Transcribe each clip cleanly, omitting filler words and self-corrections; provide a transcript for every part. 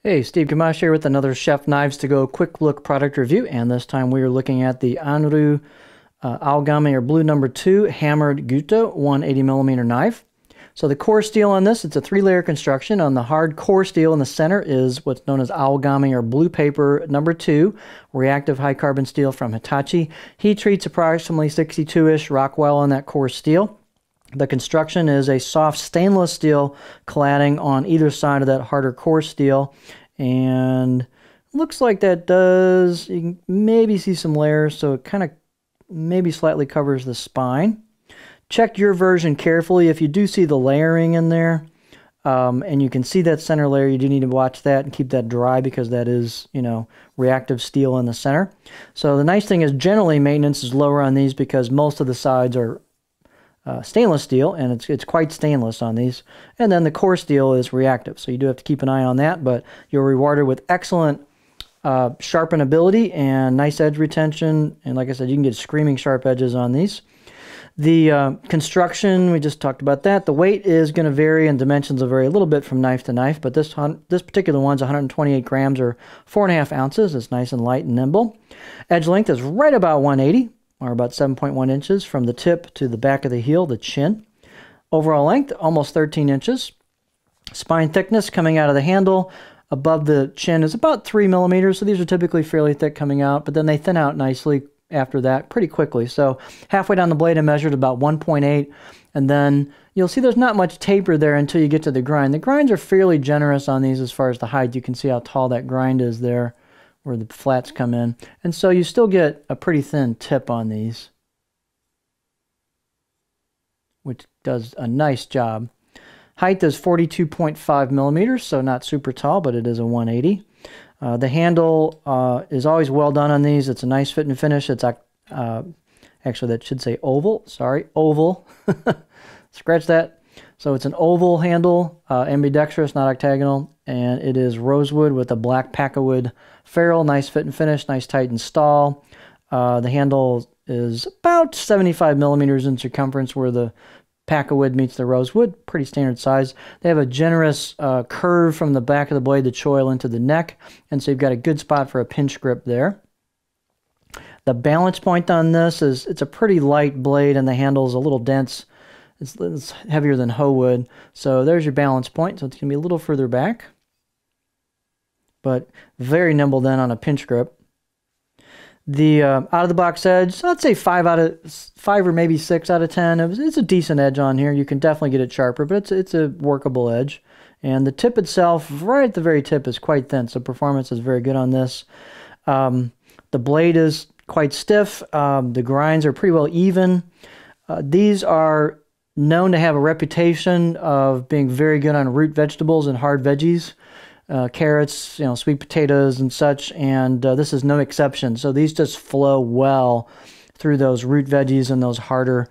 Hey, Steve Gamache here with another Chef Knives to Go quick look product review, and this time we are looking at the Anyru Aogami or Blue number 2 hammered Gyuto 180mm knife. So the core steel on this, it's a 3-layer construction. On the hard core steel in the center is what's known as Aogami or Blue paper number 2, reactive high carbon steel from Hitachi. Heat treats approximately 62-ish Rockwell on that core steel. The construction is a soft stainless steel cladding on either side of that harder core steel, and looks like that does, you can maybe see some layers, so it kind of maybe slightly covers the spine. Check your version carefully. If you do see the layering in there, and you can see that center layer, you do need to watch that and keep that dry because that is, reactive steel in the center. So the nice thing is generally maintenance is lower on these because most of the sides are stainless steel, and it's quite stainless on these. And then the core steel is reactive, so you do have to keep an eye on that, but you're rewarded with excellent sharpenability and nice edge retention. And like I said, you can get screaming sharp edges on these. The construction, we just talked about that. The weight is going to vary and dimensions will vary a little bit from knife to knife, but this particular one's 128 grams or 4.5 ounces. It's nice and light and nimble. Edge length is right about 180. Or about 7.1 inches from the tip to the back of the heel, the chin. Overall length, almost 13 inches. Spine thickness coming out of the handle above the chin is about 3 millimeters, so these are typically fairly thick coming out, but then they thin out nicely after that pretty quickly. So halfway down the blade I measured about 1.8, and then you'll see there's not much taper there until you get to the grind. The grinds are fairly generous on these as far as the height. You can see how tall that grind is there, where the flats come in. And so you still get a pretty thin tip on these, which does a nice job. Height is 42.5 millimeters, so not super tall, but it is a 180. The handle is always well done on these. It's a nice fit and finish. It's actually, that should say oval. Sorry, oval. Scratch that. So it's an oval handle, ambidextrous, not octagonal, and it is rosewood with a black packawood ferrule. Nice fit and finish, nice tight install. The handle is about 75 millimeters in circumference where the packawood meets the rosewood. Pretty standard size. They have a generous curve from the back of the blade to choil into the neck, and so you've got a good spot for a pinch grip there. The balance point on this is it's a pretty light blade, and the handle is a little dense. It's heavier than hoe wood, so there's your balance point. So it's going to be a little further back, but very nimble then on a pinch grip. The out-of-the-box edge, I'd say 5 or maybe 6 out of 10. It's a decent edge on here. You can definitely get it sharper, but it's a workable edge. And the tip itself, right at the very tip, is quite thin, so performance is very good on this. The blade is quite stiff. The grinds are pretty well even. These are known to have a reputation of being very good on root vegetables and hard veggies, carrots, sweet potatoes and such, and this is no exception. So these just flow well through those root veggies and those harder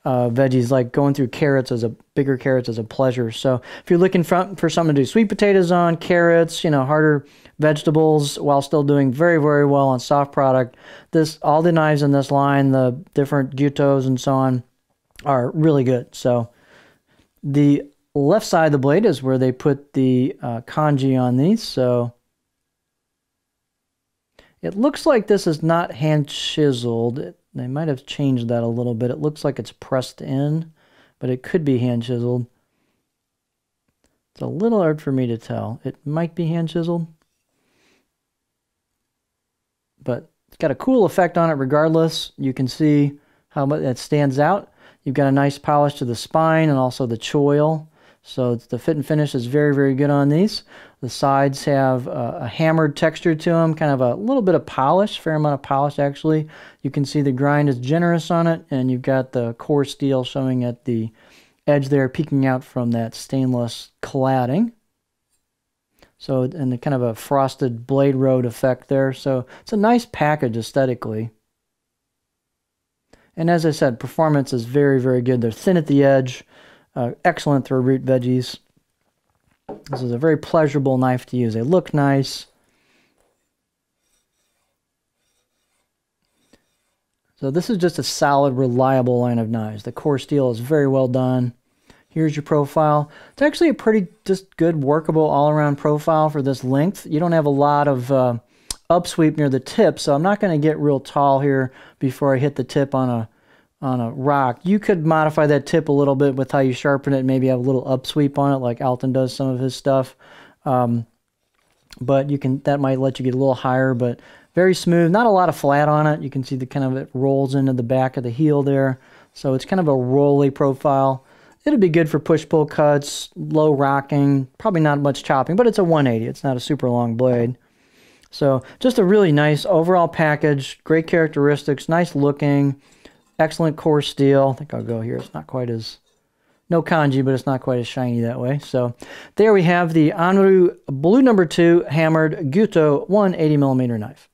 veggies. Like going through bigger carrots is a pleasure. So if you're looking for something to do sweet potatoes on, carrots, harder vegetables, while still doing very, very well on soft product, all the knives in this line, the different Gyutos and so on, are really good. So the left side of the blade is where they put the kanji on these. So it looks like this is not hand chiseled. They might have changed that a little bit. It looks like it's pressed in, but it could be hand chiseled. It's a little hard for me to tell. It might be hand chiseled, but it's got a cool effect on it regardless. You can see how much that stands out. You've got a nice polish to the spine and also the choil. So the fit and finish is very, very good on these. The sides have a hammered texture to them, kind of a little bit of polish, fair amount of polish actually. You can see the grind is generous on it, and you've got the core steel showing at the edge there, peeking out from that stainless cladding. So, and the kind of a frosted blade road effect there. So it's a nice package aesthetically. And as I said, performance is very, very good. They're thin at the edge, excellent through root veggies. This is a very pleasurable knife to use. They look nice. So this is just a solid, reliable line of knives. The core steel is very well done. Here's your profile. It's actually a pretty just good, workable, all-around profile for this length. You don't have a lot of upsweep near the tip, so I'm not going to get real tall here before I hit the tip on a rock. You could modify that tip a little bit with how you sharpen it, maybe have a little upsweep on it like Alton does some of his stuff. But that might let you get a little higher, but very smooth. Not a lot of flat on it. You can see the kind of it rolls into the back of the heel there. So it's kind of a rolly profile. It'd be good for push-pull cuts, low rocking, probably not much chopping, but it's a 180. It's not a super long blade. So just a really nice overall package, great characteristics, nice looking, excellent core steel. I think I'll go here. It's not quite as, no kanji, but it's not quite as shiny that way. So there we have the Anyru Blue No. 2 Hammered Gyuto 180mm knife.